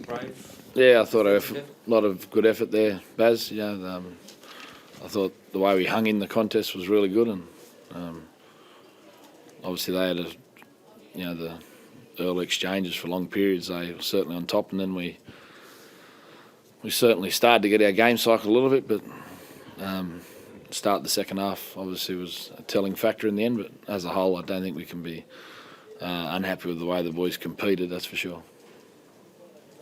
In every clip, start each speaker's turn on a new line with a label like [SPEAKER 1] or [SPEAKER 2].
[SPEAKER 1] brave.
[SPEAKER 2] Yeah, I thought a lot of good effort there, Baz. I thought the way we hung in the contest was really good, and obviously they had the early exchanges for long periods. They were certainly on top, and then we certainly started to get our game cycle a little bit, but start the second half obviously was a telling factor in the end. But as a whole, I don't think we can be unhappy with the way the boys competed. That's for sure.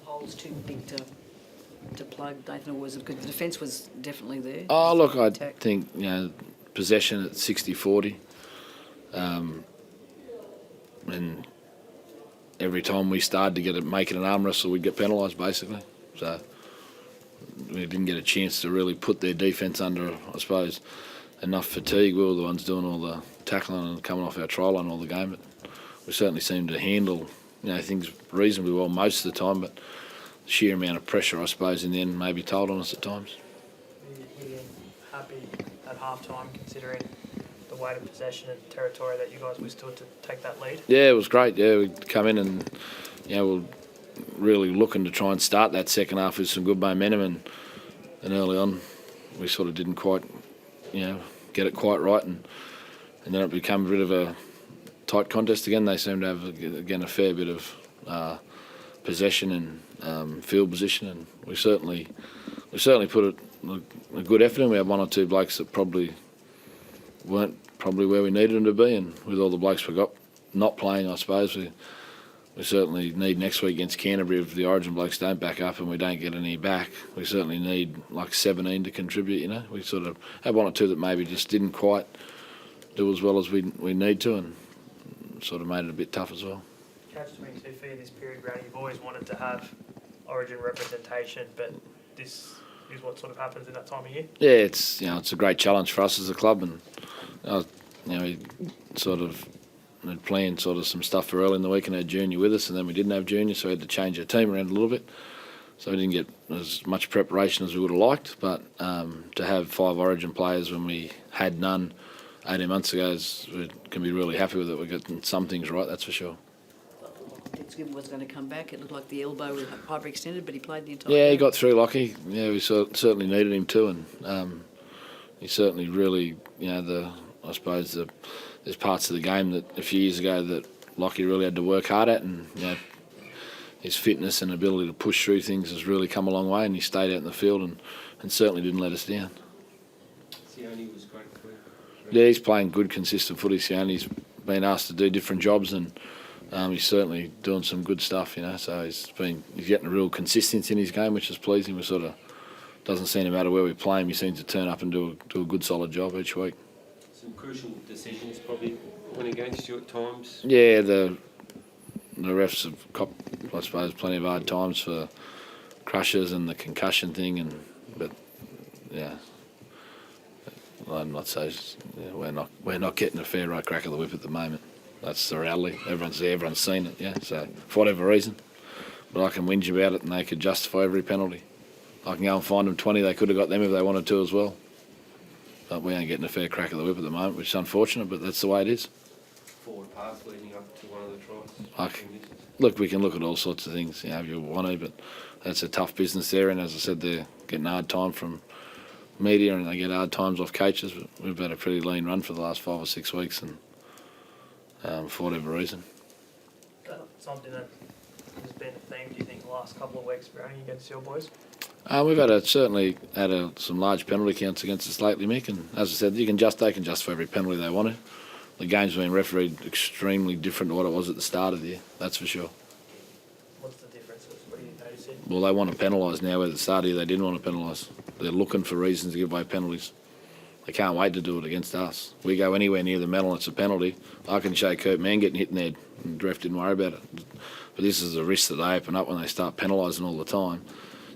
[SPEAKER 3] The hole's too big to plug, Nathan, or was it good? The defence was definitely there.
[SPEAKER 2] Oh, look, I think possession at 60-40, and every time we started to make it an arm wrestle, we'd get penalised basically. So we didn't get a chance to really put their defence under, I suppose, enough fatigue. We were the ones doing all the tackling and coming off our try line all the game, but we certainly seemed to handle things reasonably well most of the time. But the sheer amount of pressure, I suppose, in the end maybe told on us at times.
[SPEAKER 4] Were you happy at half-time considering the weight of possession and territory that you guys withstood to take that lead?
[SPEAKER 2] Yeah, it was great. Yeah, we'd come in and we're really looking to try and start that second half with some good momentum, and early on we sort of didn't quite get it quite right, and then it became a bit of a tight contest again. They seemed to have again a fair bit of possession and field position, and we certainly put a good effort in. We had one or two blokes that probably weren't where we needed them to be, and with all the blokes we got not playing, I suppose we certainly need next week against Canterbury, if the Origin blokes don't back up and we don't get any back, we certainly need like 17 to contribute. We sort of had one or two that maybe just didn't quite do as well as we need to, and sort of made it a bit tough as well.
[SPEAKER 4] Catch-22 for you this period, Brownie. You've always wanted to have Origin representation, but this is what sort of happens in that time of year.
[SPEAKER 2] Yeah, it's a great challenge for us as a club, and we sort of had planned sort of some stuff for early in the week and had junior with us, and then we didn't have junior, so we had to change our team around a little bit. So we didn't get as much preparation as we would have liked, but to have 5 Origin players when we had none 18 months ago, we can be really happy with it. We're getting some things right, that's for sure.
[SPEAKER 3] Fitzgibbon was going to come back. It looked like the elbow was hyperextended, but he played the entire
[SPEAKER 2] game. He
[SPEAKER 3] game.
[SPEAKER 2] got through, Lockie. Yeah, we certainly needed him too, and he certainly really, I suppose there's parts of the game that a few years ago that Lockie really had to work hard at, and his fitness and ability to push through things has really come a long way, and he stayed out in the field and certainly didn't let us down.
[SPEAKER 1] Sione was great for you.
[SPEAKER 2] Yeah, he's playing good, consistent footy. Sione's been asked to do different jobs, and he's certainly doing some good stuff. So he's getting a real consistency in his game, which is pleasing. We sort of doesn't seem to matter where we play him. He seems to turn up and do a good, solid job each week.
[SPEAKER 1] Some crucial decisions probably went against you at times.
[SPEAKER 2] Yeah, the refs have copped, I suppose, plenty of hard times for crushes and the concussion thing, but I'm not so. We're not getting a fair right crack of the whip at the moment. That's the reality. Everyone's there, everyone's seen it. Yeah, so for whatever reason, but I can whinge about it, and they could justify every penalty. I can go and find them 20. They could have got them if they wanted to as well. But we ain't getting a fair crack of the whip at the moment, which is unfortunate, but that's the way it is.
[SPEAKER 1] Forward pass leading up to one of the tries.
[SPEAKER 2] Look, we can look at all sorts of things, if you want to, but that's a tough business there, and as I said, they're getting hard time from media and they get hard times off coaches. But we've had a pretty lean run for the last 5 or 6 weeks, and for whatever reason.
[SPEAKER 4] Something that has been a theme, do you think, the last couple of weeks, Brownie, against your boys?
[SPEAKER 2] We've certainly had some large penalty counts against us lately, Mick, and as I said, they can justify every penalty they want to. The game's been refereed extremely different to what it was at the start of the year, that's for sure.
[SPEAKER 4] What's the differences? What do you notice?
[SPEAKER 2] Well, they want to penalise now, where at the start of the year they didn't want to penalise. They're looking for reasons to give away penalties. They can't wait to do it against us. We go anywhere near the medal, it's a penalty. I can show Kurt Mann getting hit in the head, and the ref didn't worry about it. But this is a risk that they open up when they start penalising all the time.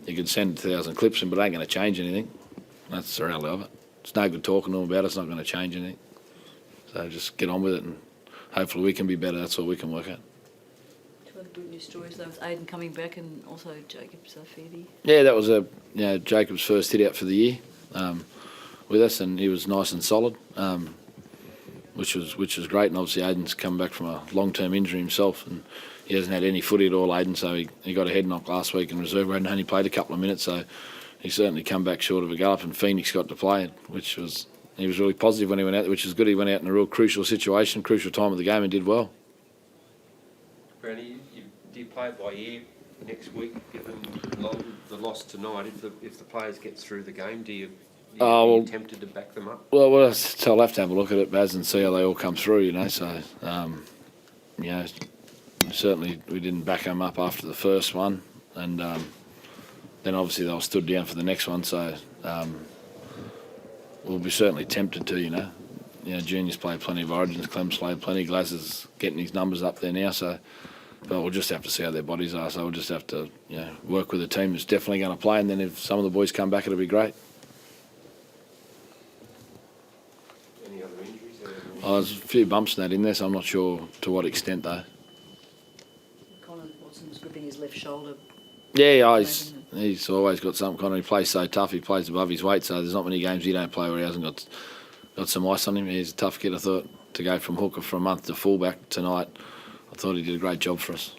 [SPEAKER 2] You can send 1,000 clips in, but it ain't going to change anything. That's the reality of it. It's no good talking to them about it. It's not going to change anything. So just get on with it, and hopefully we can be better. That's all we can work at.
[SPEAKER 3] 2 other good news stories, though, with Aiden coming back and also Jacob Safidi.
[SPEAKER 2] Yeah, that was Jacob's first hit out for the year with us, and he was nice and solid. which was great. And obviously Aiden's come back from a long-term injury himself, and he hasn't had any footy at all, Aiden. So he got a head knock last week in reserve grade and only played a couple of minutes. So he's certainly come back short of a gallop. And Phoenix got to play, he was really positive when he went out, which is good. He went out in a real crucial situation, crucial time of the game, and did well.
[SPEAKER 1] Brownie, do you play it by ear next week, given the loss tonight? If the players get through the game, are you tempted to back them up?
[SPEAKER 2] Well, I'll have to have a look at it, Baz, and see how they all come through, you know. So, you know, certainly we didn't back them up after the first one, and then obviously they were stood down for the next one. So we'll be certainly tempted to, you know. Juniors play plenty of Origins, Clem's played plenty, Glaz is getting his numbers up there now. So, but we'll just have to see how their bodies are. So we'll just have to, work with a team that's definitely going to play, and then if some of the boys come back, it'll be great.
[SPEAKER 1] Any other injuries?
[SPEAKER 2] There's a few bumps and that in there, so I'm not sure to what extent though.
[SPEAKER 3] Connor Watson was gripping his left shoulder.
[SPEAKER 2] Yeah, he's always got something. Connor, he plays so tough. He plays above his weight, so there's not many games he don't play where he hasn't got some ice on him. He's a tough kid. I thought to go from hooker for a month to fullback tonight, I thought he did a great job for us.